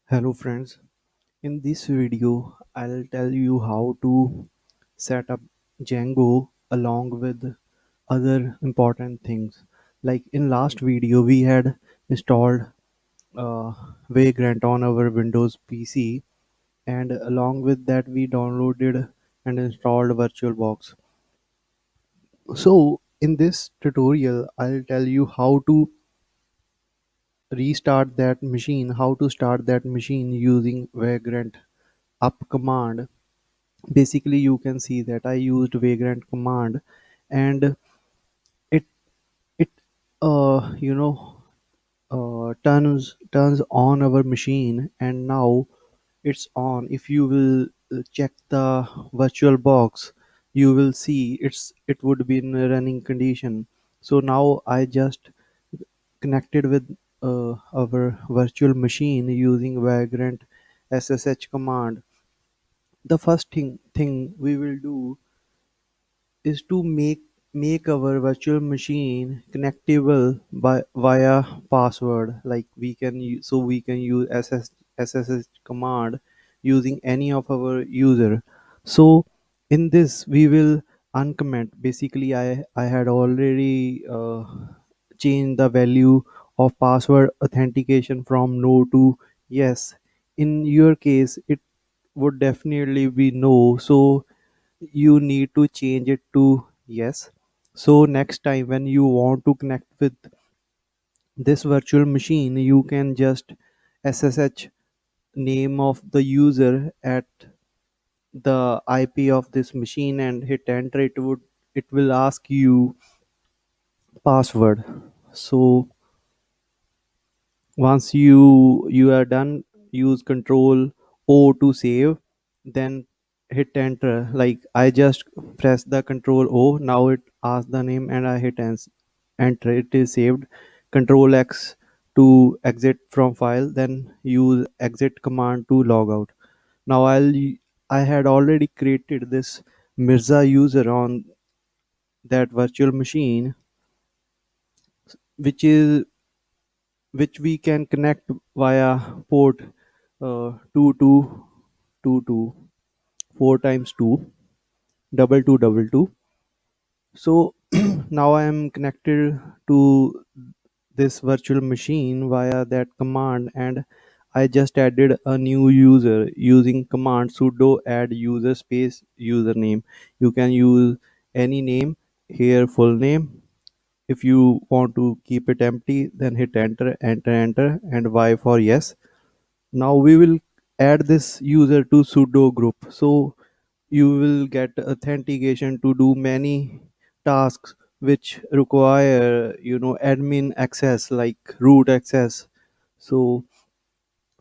Hello friends, in this video I'll tell you how to set up Django along with other important things. Like in last video we had installed Vagrant on our Windows PC, and along with that we downloaded and installed VirtualBox. So in this tutorial I'll tell you how to restart that machine, how to start that machine using Vagrant up command. Basically you can see that I used vagrant command, and it it you know turns on our machine, and now it's on. If you will check the virtual box, you will see it would be in a running condition. So now I just connected with our virtual machine using vagrant ssh command. The first thing we will do is to make our virtual machine connectable by via password. Like we can use ssh command using any of our user. So in this we will uncomment. Basically I had already changed the value of password authentication from no to yes. In your case it would definitely be no, so you need to change it to yes. So next time when you want to connect with this virtual machine, you can just ssh name of the user at the ip of this machine and hit enter. It will ask you password. So once you are done, use control o to save, then hit enter. Like I just press the control o, now it asks the name and I hit enter. It is saved. Control x to exit from file, then use exit command to log out. Now I had already created this mirza user on that virtual machine, which is which we can connect via port 2222, 4 times 2, double two double two. So now I am connected to this virtual machine via that command, and I just added a new user using command sudo add user space username. You can use any name here, full name. If you want to keep it empty, then hit enter, enter, enter, and Y for yes. Now we will add this user to sudo group. So you will get authentication to do many tasks which require admin access, like root access. So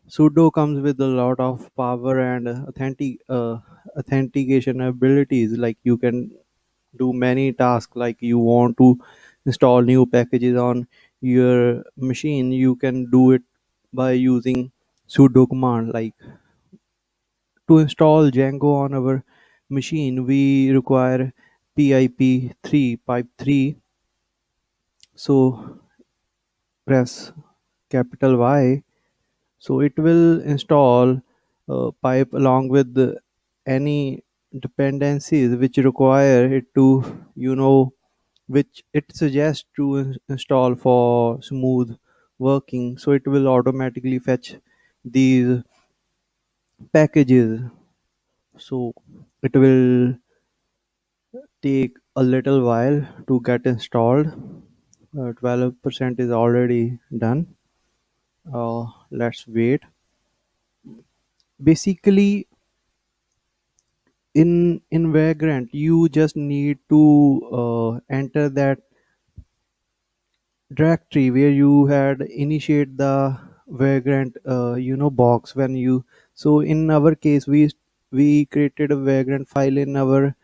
sudo comes with a lot of power and authentication abilities. Like you can do many tasks. Like you want to install new packages on your machine, you can do it by using sudo command. Like to install Django on our machine, we require pip3 pipe 3. So press capital Y. So it will install pipe along with any dependencies which require it to, which it suggests to install for smooth working. So it will automatically fetch these packages. So it will take a little while to get installed. 12% is already done. Let's wait. Basically, in Vagrant, you just need to enter that directory where you had initiate the Vagrant box when you. So in our case, we created a Vagrant file in our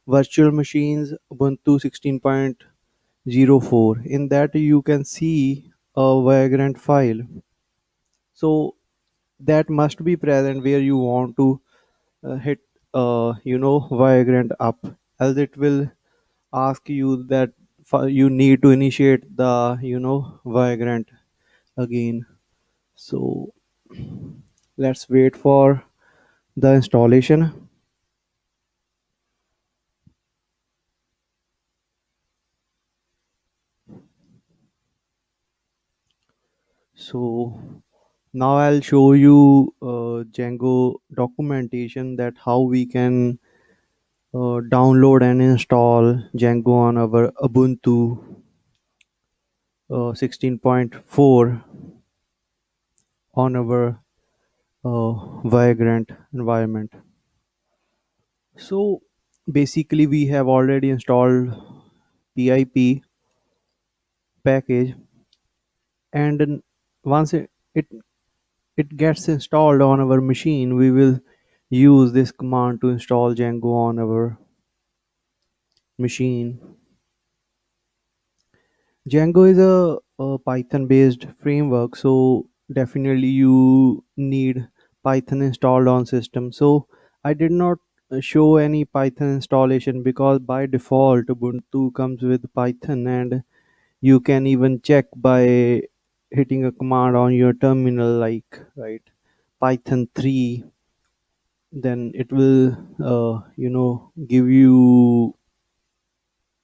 virtual machines Ubuntu 16.04. In that you can see a Vagrant file. So that must be present where you want to hit Vagrant up, else it will ask you that you need to initiate the Vagrant again. So Let's wait for the installation. So now I'll show you Django documentation that how we can download and install Django on our Ubuntu 16.4 on our Vagrant environment. So basically we have already installed PIP package, and once it gets installed on our machine, we will use this command to install Django on our machine. Django is a Python based framework, so definitely you need Python installed on system. So I did not show any Python installation because by default Ubuntu comes with Python, and you can even check by hitting a command on your terminal, like right Python 3. Then it will give you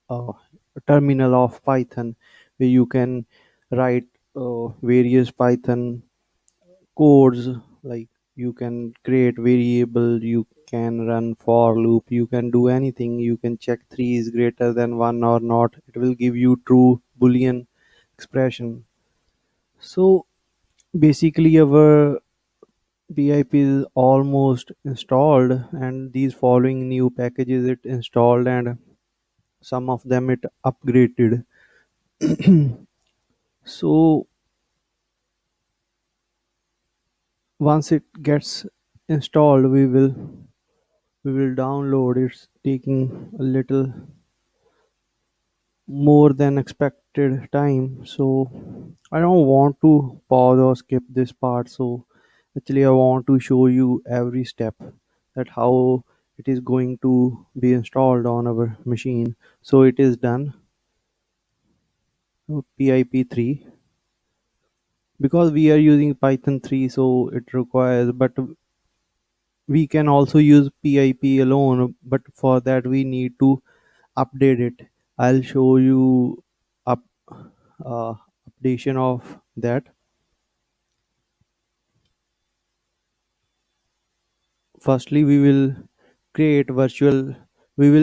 a terminal of Python where you can write various Python codes, like you can create variable, you can run for loop, you can do anything, you can check 3 is greater than 1 or not, it will give you true boolean expression. So basically our PIP is almost installed, and these following new packages it installed, and some of them it upgraded. So once it gets installed, we will download. It's taking a little more than expected time, so I don't want to pause or skip this part. So actually I want to show you every step that how it is going to be installed on our machine. So it is done. PIP3, because we are using Python 3, so it requires, but we can also use PIP alone, but for that we need to update it. I'll show you up uh, updation of that. Firstly we will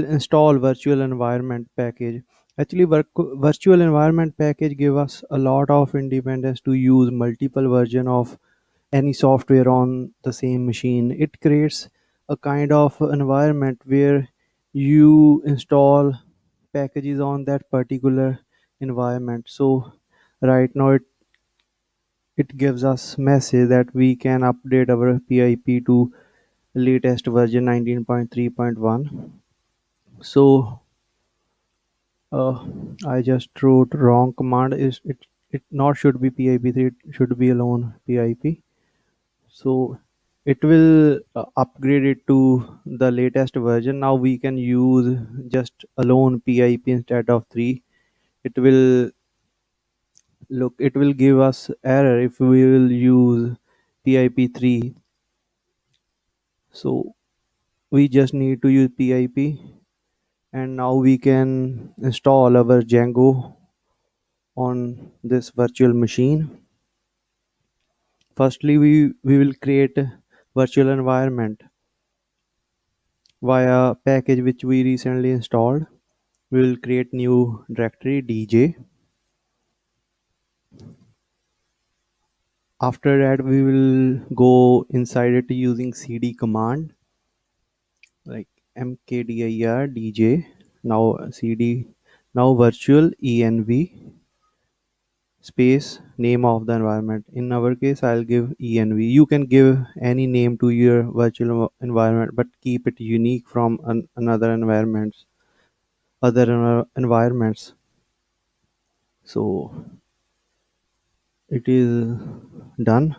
install virtual environment package. Actually virtual environment package give us a lot of independence to use multiple version of any software on the same machine. It creates a kind of environment where you install packages on that particular environment. So right now it gives us message that we can update our PIP to latest version 19.3.1. So uh, I just wrote wrong command. Is it not should be PIP3, it should be alone PIP. So it will upgrade it to the latest version. Now we can use just alone PIP instead of 3. It will it will give us error if we will use PIP3. So we just need to use PIP, and now we can install our Django on this virtual machine. Firstly we will create a virtual environment via package which we recently installed. We will create new directory DJ. After that we will go inside it using cd command, like mkdir dj. Now cd, now virtual env space name of the environment. In our case I'll give env. You can give any name to your virtual environment, but keep it unique from another environments, other environments. So it is done.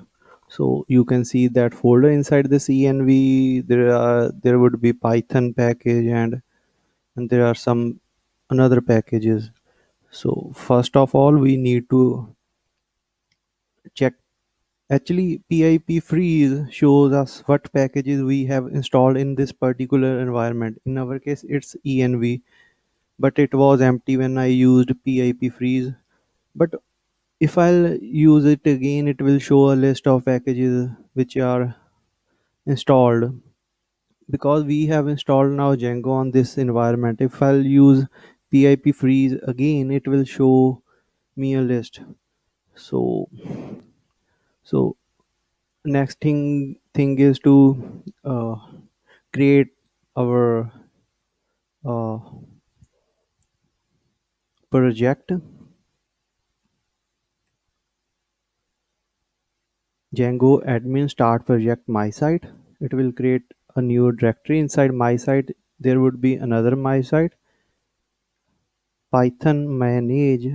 So you can see that folder inside this env, there would be python package, and there are some another packages. So first of all we need to check Actually, pip freeze shows us what packages we have installed in this particular environment. In our case, it's env, but it was empty when I used pip freeze. But if I'll use it again, it will show a list of packages which are installed, because we have installed now Django on this environment. If I'll use pip freeze again, it will show me a list. So so next thing is to uh, create our uh, project. Django admin start project my site. It will create a new directory. Inside my site there would be another my site. Python manage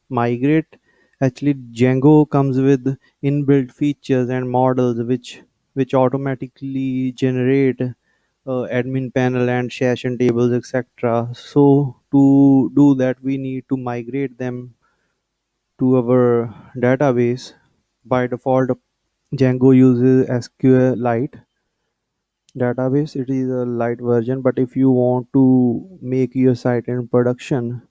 migrate. Actually, Django comes with inbuilt features and models which automatically generate admin panel and session tables, etc. So to do that, we need to migrate them to our database. By default, Django uses SQLite database. It is a light version, but if you want to make your site in production,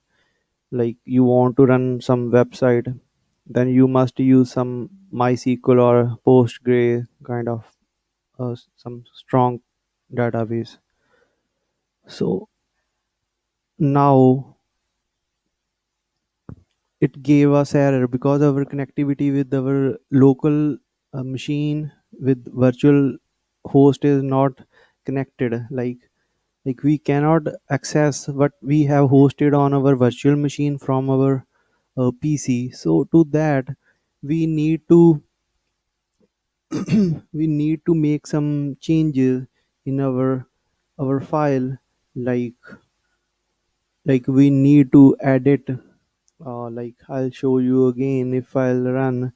like you want to run some website, then you must use some MySQL or Postgre kind of some strong database. So now it gave us error because our connectivity with our local machine with virtual host is not connected. Like we cannot access what we have hosted on our virtual machine from our PC. So to that, we need to we need to make some changes in our file. Like like we need to edit. Like I'll show you again. If I'll run,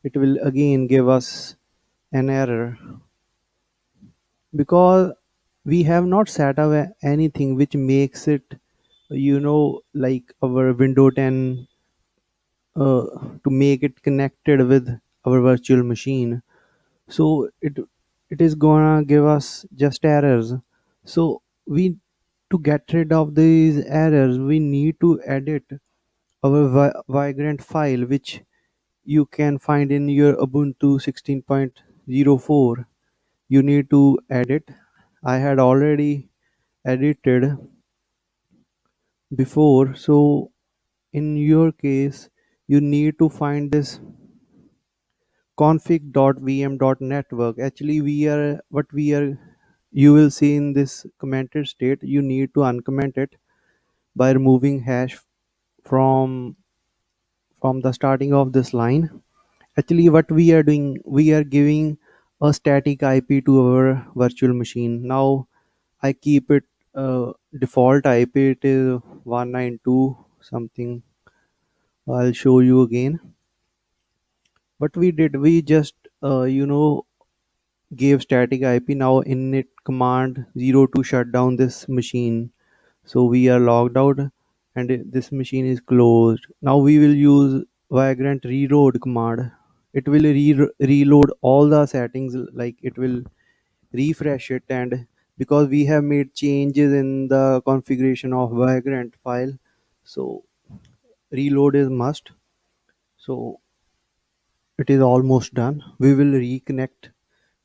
it will again give us an error because we have not set up anything which makes it, like our window 10, uh, to make it connected with our virtual machine. So it is gonna give us just errors. So we to get rid of these errors, we need to edit our Vagrant file, which you can find in your Ubuntu 16.04. You need to edit. I had already edited before. So in your case, you need to find this config.vm.network. Actually, we are you will see in this commented state. You need to uncomment it by removing hash from the starting of this line. Actually, what we are doing, we are giving a static IP to our virtual machine. Now I keep it default IP. It is 192 something. I'll show you again. What we did, we just gave static IP. Now init command 02 shut down this machine. So we are logged out and this machine is closed. Now we will use Vagrant reload command. It will reload all the settings, like it will refresh it. And because we have made changes in the configuration of Vagrant file, so reload is must. So it is almost done. We will reconnect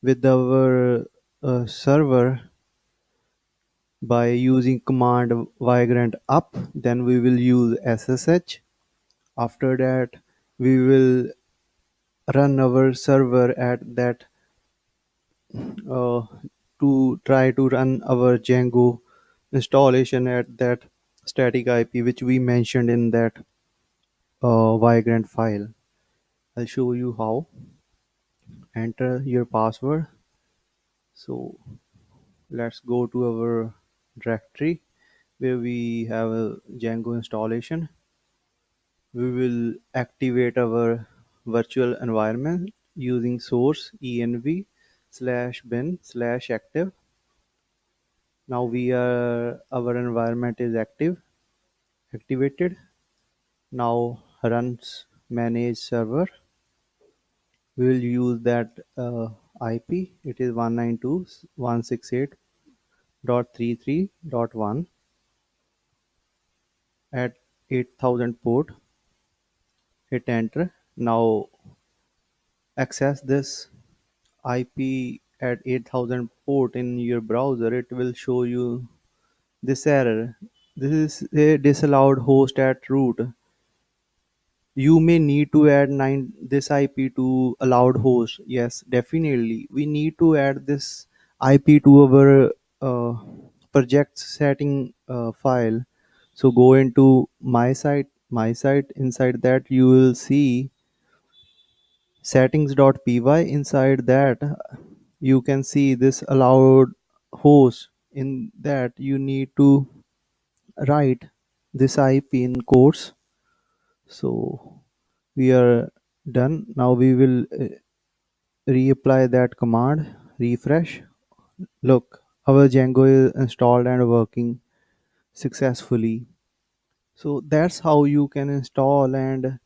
with our server by using command vagrant up. Then we will use ssh. After that, we will run our server at that, uh, to try to run our Django installation at that static IP which we mentioned in that vagrant file. I'll show you how. Enter your password. So let's go to our directory where we have a Django installation. We will activate our virtual environment using source env slash bin slash active. Now our environment is activated. Now runs manage server. We will use that IP. It is 192.168.33.1 at 8000 port. Hit enter. Now access this IP at 8000 port in your browser. It will show you this error. This is a disallowed host at root. You may need to add 9 this IP to allowed host. Yes, definitely. We need to add this IP to our project setting file. So go into my site. Inside that you will see settings.py. Inside that you can see this allowed host. In that you need to write this IP in quotes. So we are done. Now we will reapply that command, refresh. Look, our Django is installed and working successfully. So that's how you can install and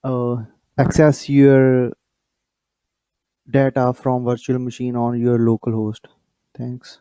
uh, access your data from virtual machine on your local host. Thanks.